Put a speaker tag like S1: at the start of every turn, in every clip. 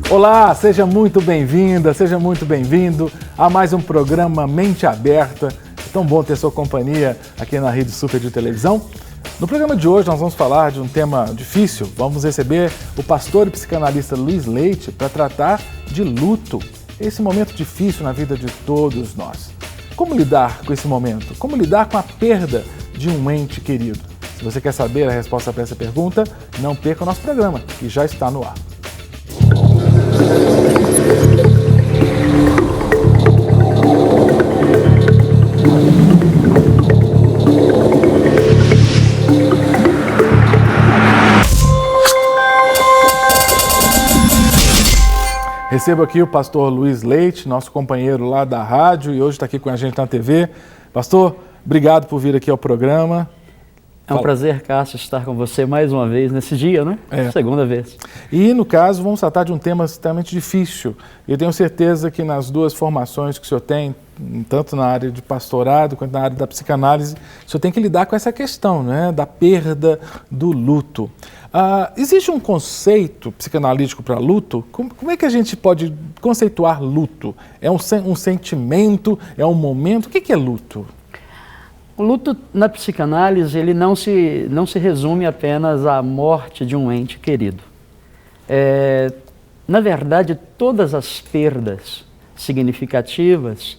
S1: Olá, seja muito bem-vinda, seja muito bem-vindo a mais um programa Mente Aberta. É tão bom ter sua companhia aqui na Rede Super de Televisão. No programa de hoje nós vamos falar de um tema difícil. Vamos receber o pastor e psicanalista Luiz Leite para tratar de luto, esse momento difícil na vida de todos nós. Como lidar com esse momento? Como lidar com a perda de um ente querido? Se você quer saber a resposta para essa pergunta, não perca o nosso programa, que já está no ar. Recebo aqui o pastor Luiz Leite, nosso companheiro lá da rádio, e hoje está aqui com a gente na TV. Pastor, obrigado por vir aqui ao programa.
S2: É um prazer, Cássio, estar com você mais uma vez nesse dia, né? Segunda vez.
S1: E, no caso, vamos tratar de um tema extremamente difícil. Eu tenho certeza que nas duas formações que o senhor tem, tanto na área de pastorado quanto na área da psicanálise, o senhor tem que lidar com essa questão, né? Da perda do luto. Existe um conceito psicanalítico para luto? Como é que a gente pode conceituar luto? É um sentimento? É um momento? O que é luto?
S2: O luto na psicanálise ele não se resume apenas à morte de um ente querido. Na verdade, todas as perdas significativas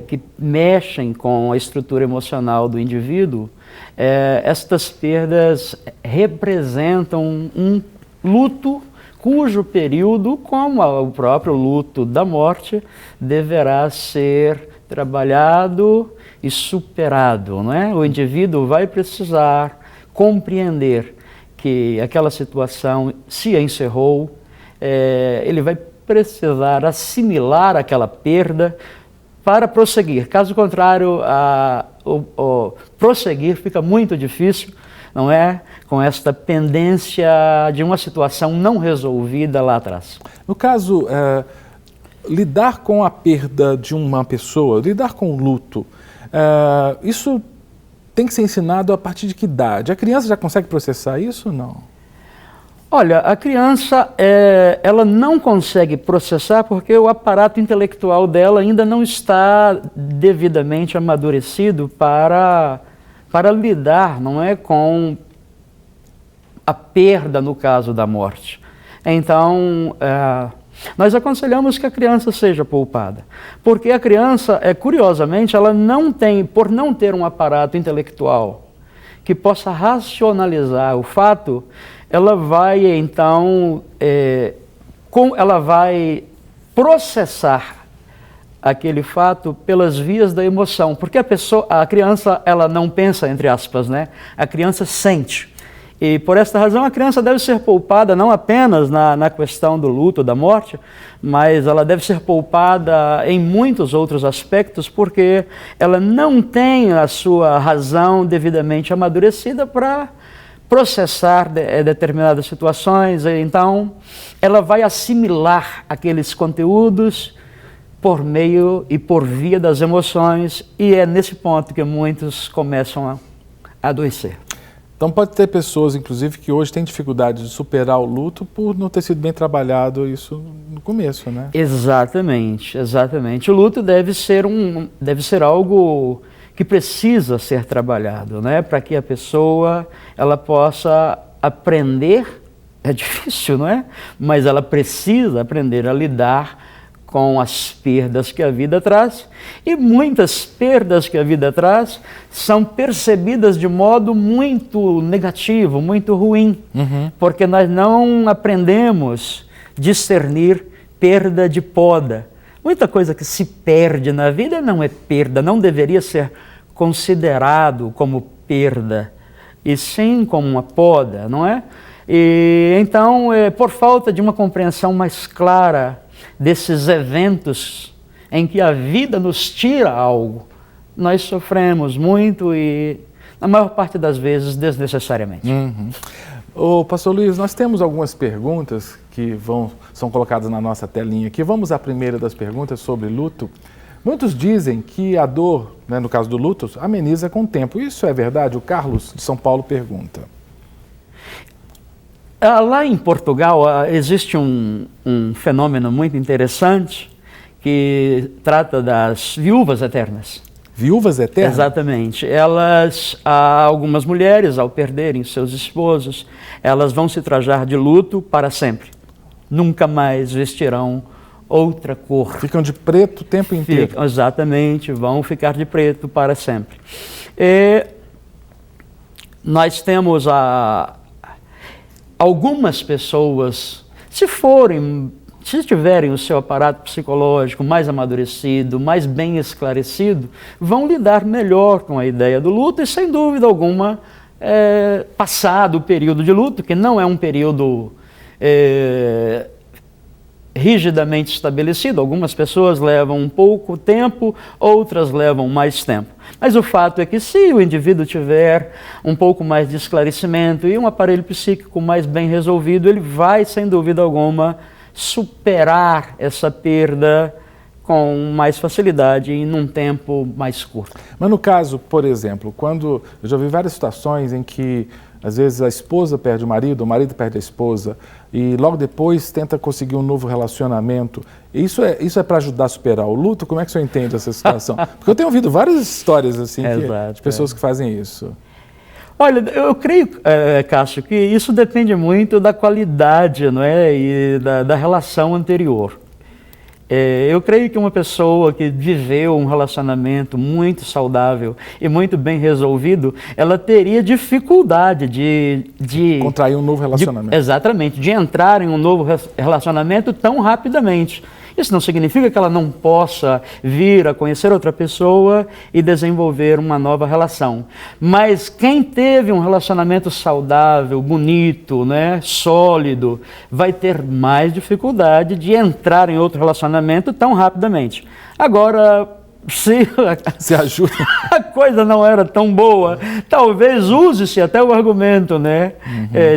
S2: que mexem com a estrutura emocional do indivíduo, estas perdas representam um luto cujo período, como o próprio luto da morte, deverá ser trabalhado e superado, não é? O indivíduo vai precisar compreender que aquela situação se encerrou, ele vai precisar assimilar aquela perda para prosseguir. Caso contrário, o prosseguir fica muito difícil, não é? Com esta pendência de uma situação não resolvida lá atrás.
S1: No caso, lidar com a perda de uma pessoa, lidar com o luto, isso tem que ser ensinado a partir de que idade? A criança já consegue processar isso ou não?
S2: Olha, a criança, ela não consegue processar porque o aparato intelectual dela ainda não está devidamente amadurecido para lidar, não é, com a perda no caso da morte. Então, nós aconselhamos que a criança seja poupada, porque a criança, curiosamente, ela não tem, por não ter um aparato intelectual que possa racionalizar o fato, ela vai então, ela vai processar aquele fato pelas vias da emoção, porque a criança, ela não pensa, entre aspas, né? A criança sente. E por esta razão a criança deve ser poupada não apenas na questão do luto, da morte, mas ela deve ser poupada em muitos outros aspectos, porque ela não tem a sua razão devidamente amadurecida para processar determinadas situações. Então ela vai assimilar aqueles conteúdos por meio e por via das emoções, e é nesse ponto que muitos começam a adoecer.
S1: Então pode ter pessoas, inclusive, que hoje têm dificuldade de superar o luto por não ter sido bem trabalhado isso no começo, né?
S2: Exatamente, exatamente. O luto deve ser algo que precisa ser trabalhado, né? Para que a pessoa ela possa aprender, é difícil, não é? Mas ela precisa aprender a lidar com as perdas que a vida traz, e muitas perdas que a vida traz são percebidas de modo muito negativo, muito ruim, porque nós não aprendemos a discernir perda de poda. Muita coisa que se perde na vida não é perda, não deveria ser considerado como perda, e sim como uma poda, não é? E então, por falta de uma compreensão mais clara desses eventos em que a vida nos tira algo, nós sofremos muito e, na maior parte das vezes, desnecessariamente.
S1: Ô, pastor Luiz, nós temos algumas perguntas que são colocadas na nossa telinha aqui. Vamos à primeira das perguntas sobre luto. Muitos dizem que a dor, né, no caso do luto, ameniza com o tempo. Isso é verdade? O Carlos, de São Paulo, pergunta.
S2: Lá em Portugal existe um fenômeno muito interessante que trata das viúvas eternas.
S1: Viúvas eternas?
S2: Exatamente. Algumas mulheres, ao perderem seus esposos, elas vão se trajar de luto para sempre. Nunca mais vestirão outra cor.
S1: Ficam de preto o tempo inteiro.
S2: Exatamente, vão ficar de preto para sempre. Nós temos algumas pessoas, se tiverem o seu aparato psicológico mais amadurecido, mais bem esclarecido, vão lidar melhor com a ideia do luto e, sem dúvida alguma, passado o período de luto, que não é um período rigidamente estabelecido. Algumas pessoas levam um pouco tempo, outras levam mais tempo. Mas o fato é que, se o indivíduo tiver um pouco mais de esclarecimento e um aparelho psíquico mais bem resolvido, ele vai, sem dúvida alguma, superar essa perda com mais facilidade e num tempo mais curto.
S1: Mas no caso, por exemplo, quando eu já vi várias situações em que às vezes a esposa perde o marido perde a esposa e logo depois tenta conseguir um novo relacionamento. Isso é para ajudar a superar o luto? Como é que o senhor entende essa situação? Porque eu tenho ouvido várias histórias assim de pessoas que fazem isso.
S2: Olha, eu creio, Cássio, que isso depende muito da qualidade, não é? E da relação anterior. Eu creio que uma pessoa que viveu um relacionamento muito saudável e muito bem resolvido, ela teria dificuldade de
S1: contrair um novo relacionamento.
S2: Exatamente, de entrar em um novo relacionamento tão rapidamente. Isso não significa que ela não possa vir a conhecer outra pessoa e desenvolver uma nova relação. Mas quem teve um relacionamento saudável, bonito, né, sólido, vai ter mais dificuldade de entrar em outro relacionamento tão rapidamente. Agora, se
S1: ajuda.
S2: A coisa não era tão boa, talvez use-se até o argumento, né,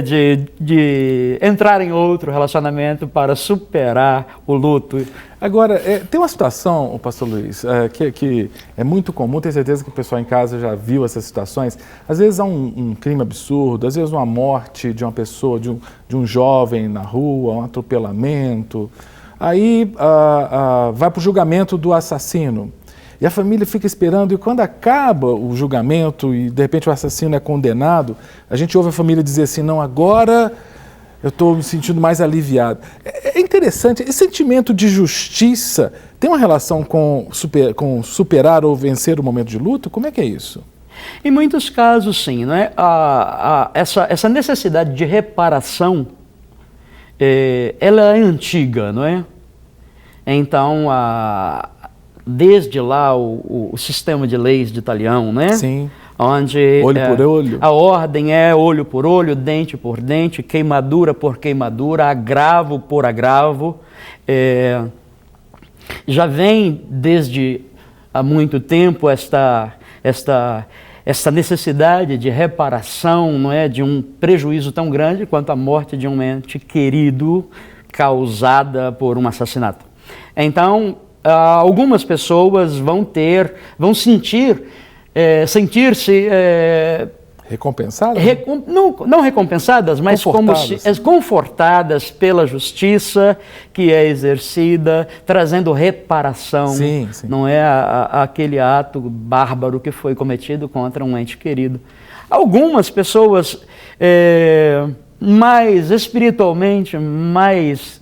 S2: de entrar em outro relacionamento para superar o luto.
S1: Agora, tem uma situação, o pastor Luiz, que é muito comum, tenho certeza que o pessoal em casa já viu essas situações. Às vezes há um crime absurdo, às vezes uma morte de uma pessoa, de um jovem na rua, um atropelamento. Aí vai para o julgamento do assassino. E a família fica esperando, e quando acaba o julgamento e de repente o assassino é condenado, a gente ouve a família dizer assim, não, agora eu estou me sentindo mais aliviado. É interessante, esse sentimento de justiça tem uma relação com superar ou vencer o momento de luto? Como é que é isso?
S2: Em muitos casos, sim, não é? Essa necessidade de reparação, ela é antiga, não é? Então, desde lá o sistema de leis de Italião, né?
S1: Sim.
S2: Onde
S1: olho por olho.
S2: A ordem é olho por olho, dente por dente, queimadura por queimadura, agravo por agravo. Já vem desde há muito tempo esta necessidade de reparação, não é, de um prejuízo tão grande quanto a morte de um ente querido causada por um assassinato. Então, algumas pessoas vão sentir-se
S1: recompensadas?
S2: Não recompensadas, mas confortadas pela justiça que é exercida, trazendo reparação.
S1: Sim, sim.
S2: Não é aquele ato bárbaro que foi cometido contra um ente querido. Algumas pessoas mais espiritualmente, mais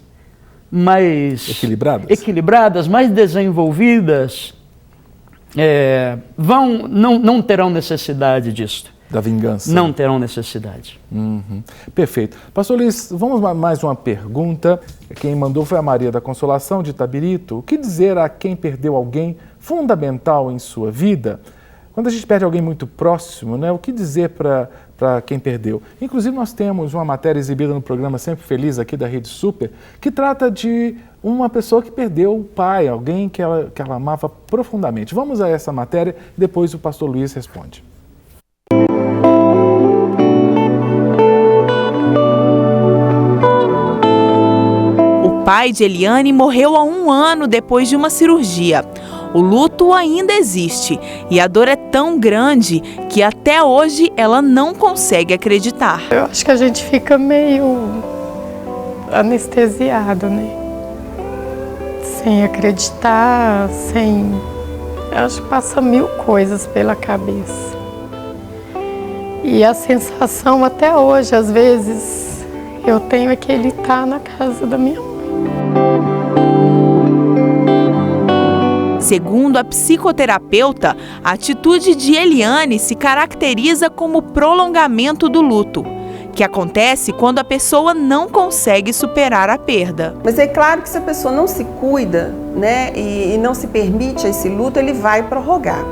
S2: equilibradas, mais desenvolvidas, não terão necessidade disso.
S1: Da vingança.
S2: Não terão necessidade.
S1: Uhum. Perfeito. Pastor Luiz, vamos a mais uma pergunta. Quem mandou foi a Maria da Consolação, de Itabirito. O que dizer a quem perdeu alguém fundamental em sua vida? Quando a gente perde alguém muito próximo, né, o que dizer para quem perdeu? Inclusive, nós temos uma matéria exibida no programa Sempre Feliz, aqui da Rede Super, que trata de uma pessoa que perdeu o pai, alguém que ela amava profundamente. Vamos a essa matéria e depois o pastor Luiz responde.
S3: O pai de Eliane morreu há 1 ano depois de uma cirurgia. O luto ainda existe e a dor é tão grande que até hoje ela não consegue acreditar.
S4: Eu acho que a gente fica meio anestesiado, né? Sem acreditar, eu acho que passa mil coisas pela cabeça. E a sensação até hoje, às vezes, eu tenho é que ele está na casa da minha mãe.
S3: Segundo a psicoterapeuta, a atitude de Eliane se caracteriza como prolongamento do luto, que acontece quando a pessoa não consegue superar a perda.
S5: Mas é claro que se a pessoa não se cuida, né, e não se permite esse luto, ele vai prorrogar.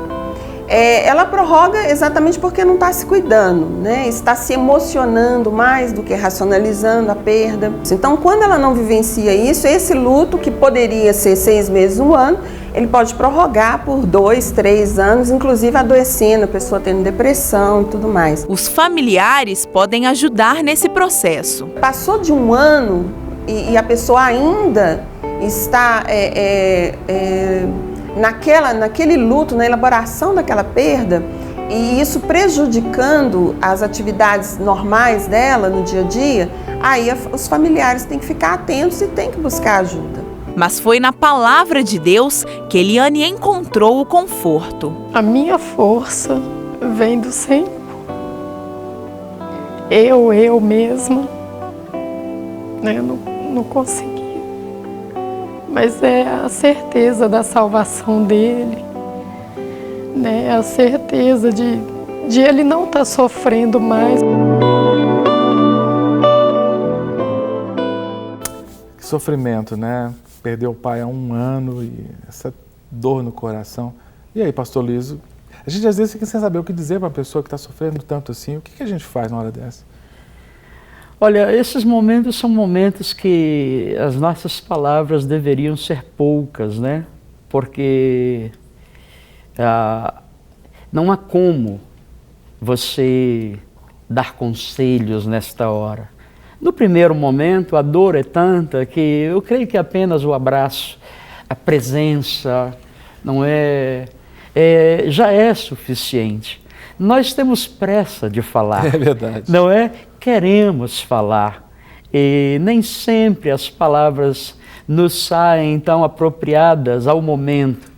S5: Ela prorroga exatamente porque não está se cuidando, né? Está se emocionando mais do que racionalizando a perda. Então, quando ela não vivencia isso, esse luto, que poderia ser 6 meses, 1 ano, ele pode prorrogar por 2, 3 anos, inclusive adoecendo, a pessoa tendo depressão e tudo mais. Os familiares podem ajudar nesse processo. Passou de 1 ano e a pessoa ainda está naquele luto, na elaboração daquela perda, e isso prejudicando as atividades normais dela no dia a dia, aí os familiares têm que ficar atentos e têm que buscar ajuda.
S3: Mas foi na palavra de Deus que Eliane encontrou o conforto.
S4: A minha força vem do Senhor. Eu mesma, né, não consegui. Mas é a certeza da salvação dele, né? A certeza de ele não estar sofrendo mais.
S1: Que sofrimento, né? Perdeu o pai há 1 ano e essa dor no coração. E aí, pastor Luiz, a gente às vezes fica sem saber o que dizer para uma pessoa que está sofrendo tanto assim. O que a gente faz na hora dessa?
S2: Olha, esses momentos são momentos que as nossas palavras deveriam ser poucas, né? Porque não há como você dar conselhos nesta hora. No primeiro momento, a dor é tanta que eu creio que apenas o abraço, a presença, já é suficiente. Nós temos pressa de falar.
S1: É verdade.
S2: Não é? Queremos falar. E nem sempre as palavras nos saem tão apropriadas ao momento.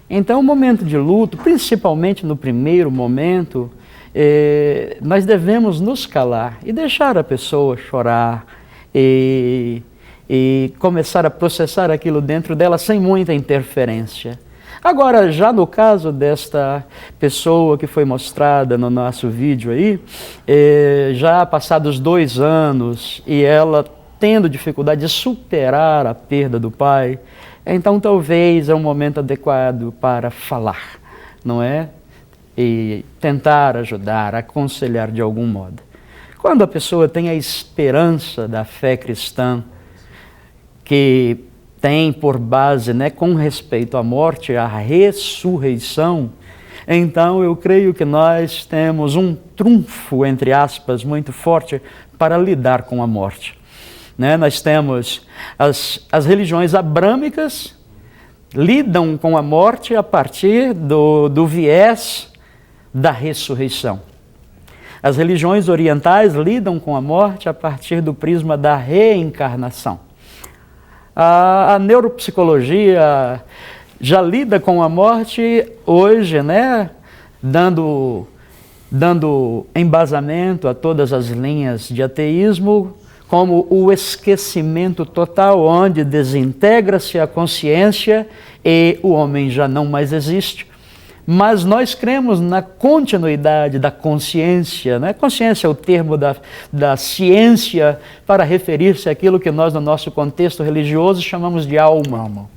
S2: Então, o momento de luto, principalmente no primeiro momento, nós devemos nos calar e deixar a pessoa chorar e começar a processar aquilo dentro dela sem muita interferência. Agora, já no caso desta pessoa que foi mostrada no nosso vídeo aí, já passados 2 anos e ela tendo dificuldade de superar a perda do pai, então talvez é um momento adequado para falar, não é? E tentar ajudar, aconselhar de algum modo. Quando a pessoa tem a esperança da fé cristã, que tem por base, né, com respeito à morte, a ressurreição, então eu creio que nós temos um trunfo, entre aspas, muito forte para lidar com a morte. Né? Nós temos as religiões abrâmicas, lidam com a morte a partir do viés da ressurreição. As religiões orientais lidam com a morte a partir do prisma da reencarnação. A neuropsicologia já lida com a morte hoje, né, dando embasamento a todas as linhas de ateísmo, como o esquecimento total, onde desintegra-se a consciência e o homem já não mais existe. Mas nós cremos na continuidade da consciência, né? Consciência é o termo da ciência para referir-se àquilo que nós, no nosso contexto religioso, chamamos de alma.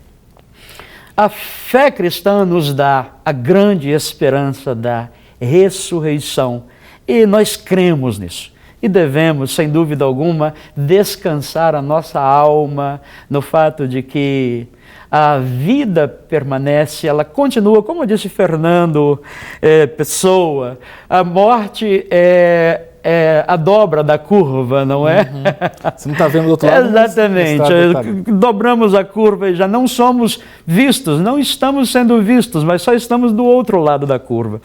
S2: A fé cristã nos dá a grande esperança da ressurreição e nós cremos nisso. E devemos, sem dúvida alguma, descansar a nossa alma no fato de que a vida permanece, ela continua, como disse Fernando Pessoa, a morte a dobra da curva, não é?
S1: Você não está vendo do outro lado?
S2: Exatamente. Dobramos a curva e já não somos vistos, não estamos sendo vistos, mas só estamos do outro lado da curva.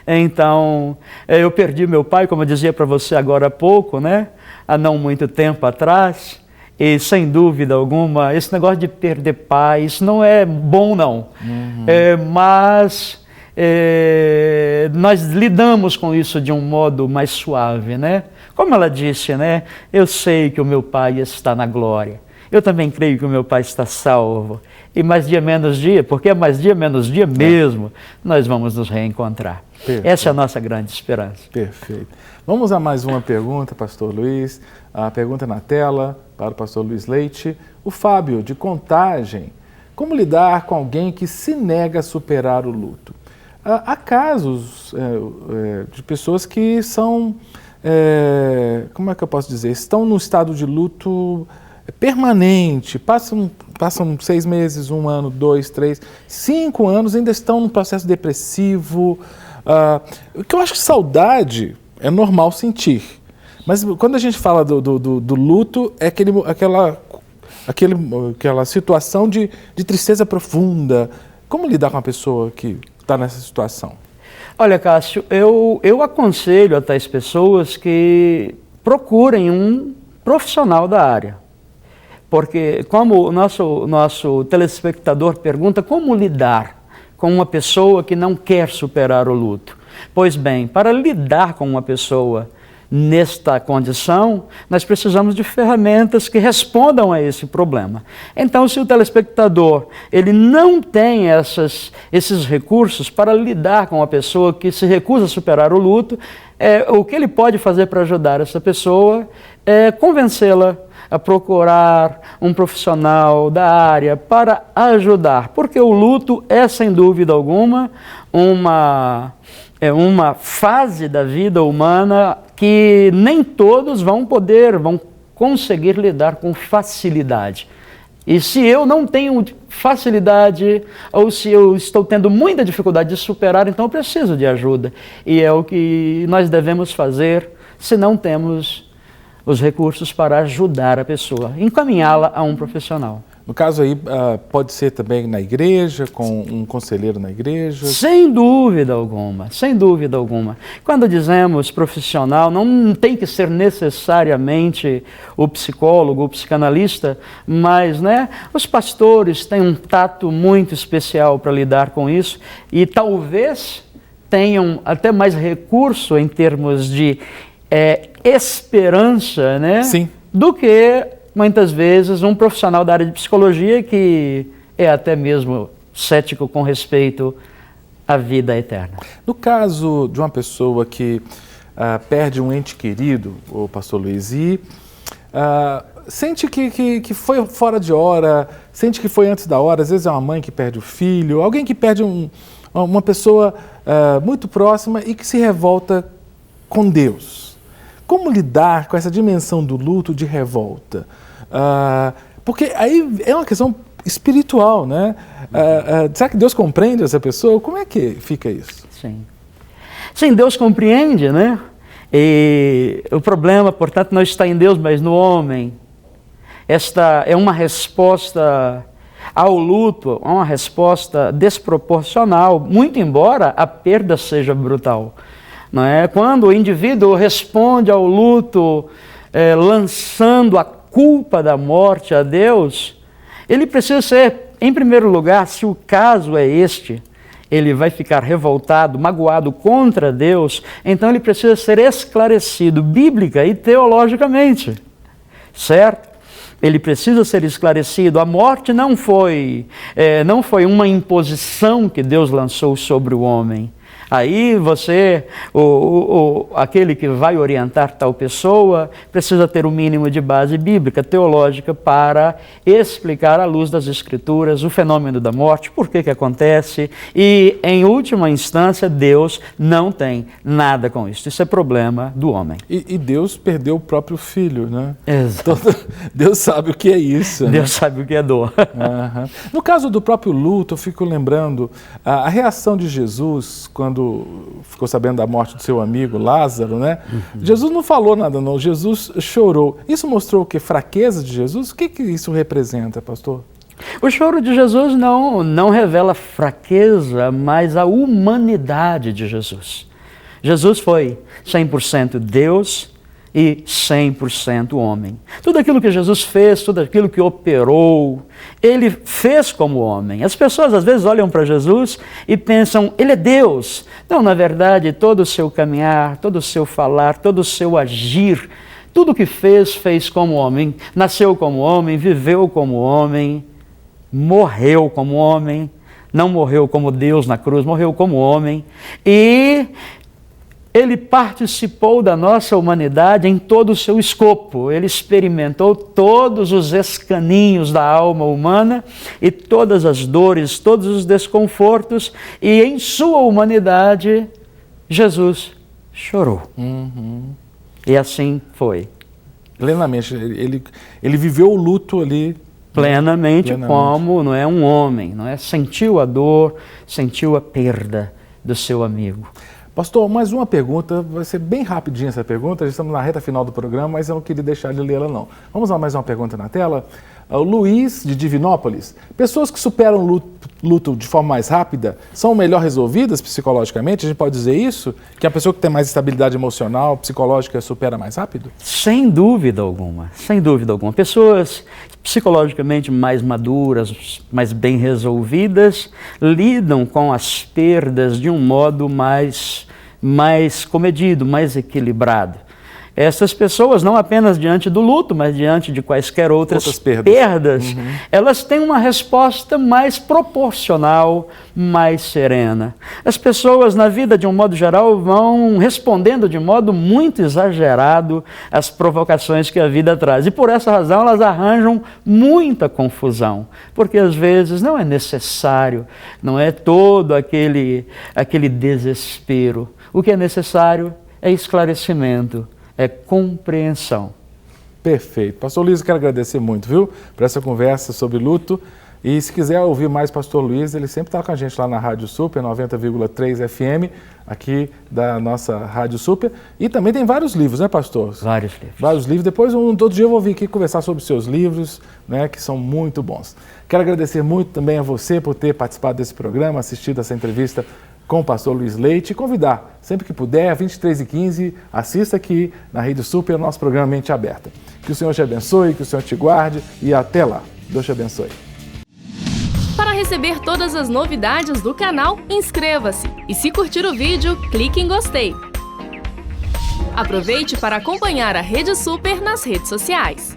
S2: Então, eu perdi meu pai, como eu dizia para você agora há pouco, né? Há não muito tempo atrás. E, sem dúvida alguma, esse negócio de perder pai, isso não é bom, não. Mas nós lidamos com isso de um modo mais suave, né? Como ela disse, né? Eu sei que o meu pai está na glória. Eu também creio que o meu pai está salvo. E mais dia, menos dia, porque é mais dia, menos dia mesmo, nós vamos nos reencontrar. Perfeito. Essa é a nossa grande esperança.
S1: Perfeito. Vamos a mais uma pergunta, pastor Luiz. A pergunta na tela para o pastor Luiz Leite. O Fábio, de Contagem. Como lidar com alguém que se nega a superar o luto? Há casos de pessoas que são, como é que eu posso dizer, estão num estado de luto permanente, passam 6 meses, 1 ano, 2, 3, 5 anos, ainda estão num processo depressivo. O que eu acho que saudade é normal sentir, mas quando a gente fala do luto, é aquela situação de tristeza profunda. Como lidar com uma pessoa que está nessa situação?
S2: Olha, Cássio, eu aconselho a tais pessoas que procurem um profissional da área. Porque, como o nosso telespectador pergunta, como lidar com uma pessoa que não quer superar o luto? Pois bem, para lidar com uma pessoa nesta condição, nós precisamos de ferramentas que respondam a esse problema. Então, se o telespectador ele não tem esses recursos para lidar com a pessoa que se recusa a superar o luto, o que ele pode fazer para ajudar essa pessoa é convencê-la a procurar um profissional da área para ajudar, porque o luto é, sem dúvida alguma, uma fase da vida humana que nem todos vão conseguir lidar com facilidade. E se eu não tenho facilidade, ou se eu estou tendo muita dificuldade de superar, então eu preciso de ajuda. E é o que nós devemos fazer se não temos os recursos para ajudar a pessoa, encaminhá-la a um profissional.
S1: No caso aí, pode ser também na igreja, com um conselheiro na igreja?
S2: Sem dúvida alguma, sem dúvida alguma. Quando dizemos profissional, não tem que ser necessariamente o psicólogo, o psicanalista, mas os pastores têm um tato muito especial para lidar com isso e talvez tenham até mais recurso em termos de esperança,
S1: Sim.
S2: do que muitas vezes um profissional da área de psicologia que é até mesmo cético com respeito à vida eterna.
S1: No caso de uma pessoa que perde um ente querido, o pastor Luiz, e sente que foi fora de hora, sente que foi antes da hora, às vezes é uma mãe que perde o filho, alguém que perde uma pessoa muito próxima e que se revolta com Deus. Como lidar com essa dimensão do luto de revolta? Porque aí é uma questão espiritual, né? Será que Deus compreende essa pessoa? Como é que fica isso?
S2: Sim, Deus compreende, né? E o problema, portanto, não está em Deus, mas no homem. Esta é uma resposta ao luto, uma resposta desproporcional, muito embora a perda seja brutal. Não é? Quando o indivíduo responde ao luto lançando a culpa da morte a Deus, ele precisa ser, em primeiro lugar, se o caso é este, ele vai ficar revoltado, magoado contra Deus, então ele precisa ser esclarecido bíblica e teologicamente, certo? Ele precisa ser esclarecido. A morte não foi uma imposição que Deus lançou sobre o homem. Aí você, aquele que vai orientar tal pessoa, precisa ter o mínimo de base bíblica, teológica, para explicar à luz das Escrituras o fenômeno da morte, por que acontece, e, em última instância, Deus não tem nada com isso. Isso é problema do homem.
S1: E Deus perdeu o próprio filho, né?
S2: Exato.
S1: Então, Deus sabe o que é isso.
S2: Deus sabe o que é dor.
S1: No caso do próprio luto, eu fico lembrando a reação de Jesus quando quando ficou sabendo da morte do seu amigo Lázaro, né? Jesus não falou nada, não. Jesus chorou. Isso mostrou o quê? Fraqueza de Jesus? O que isso representa, pastor?
S2: O choro de Jesus não revela fraqueza, mas a humanidade de Jesus. Jesus foi 100% Deus e 100% homem. Tudo aquilo que Jesus fez, tudo aquilo que operou, ele fez como homem. As pessoas às vezes olham para Jesus e pensam, ele é Deus. Não, na verdade, todo o seu caminhar, todo o seu falar, todo o seu agir, tudo que fez como homem. Nasceu como homem, viveu como homem, morreu como homem, não morreu como Deus na cruz, morreu como homem. E ele participou da nossa humanidade em todo o seu escopo. Ele experimentou todos os escaninhos da alma humana e todas as dores, todos os desconfortos. E em sua humanidade, Jesus chorou. E assim foi.
S1: Plenamente. Ele viveu o luto ali.
S2: Plenamente, como não é um homem, não é? Sentiu a dor, sentiu a perda do seu amigo.
S1: Pastor, mais uma pergunta, vai ser bem rapidinha essa pergunta, já estamos na reta final do programa, mas eu não queria deixar de lê-la não. Vamos lá, mais uma pergunta na tela. O Luiz, de Divinópolis. Pessoas que superam o luto de forma mais rápida são melhor resolvidas psicologicamente? A gente pode dizer isso? Que a pessoa que tem mais estabilidade emocional, psicológica, supera mais rápido?
S2: Sem dúvida alguma, sem dúvida alguma. Pessoas psicologicamente mais maduras, mais bem resolvidas, lidam com as perdas de um modo mais comedido, mais equilibrado. Essas pessoas, não apenas diante do luto, mas diante de quaisquer outras perdas, elas têm uma resposta mais proporcional, mais serena. As pessoas, na vida, de um modo geral, vão respondendo de modo muito exagerado às provocações que a vida traz. E por essa razão, elas arranjam muita confusão, porque às vezes não é necessário, não é todo aquele desespero. O que é necessário é esclarecimento, é compreensão.
S1: Perfeito. Pastor Luiz, eu quero agradecer muito, viu, por essa conversa sobre luto. E se quiser ouvir mais Pastor Luiz, ele sempre está com a gente lá na Rádio Super, 90,3 FM, aqui da nossa Rádio Super. E também tem vários livros, né, pastor?
S2: Vários livros.
S1: Vários livros. Depois, todo dia eu vou vir aqui conversar sobre os seus livros, né, que são muito bons. Quero agradecer muito também a você por ter participado desse programa, assistido essa entrevista com o pastor Luiz Leite, e convidar, sempre que puder, 23h15, assista aqui na Rede Super o nosso programa Mente Aberta. Que o Senhor te abençoe, que o Senhor te guarde e até lá. Deus te abençoe.
S6: Para receber todas as novidades do canal, inscreva-se e se curtir o vídeo, clique em gostei. Aproveite para acompanhar a Rede Super nas redes sociais.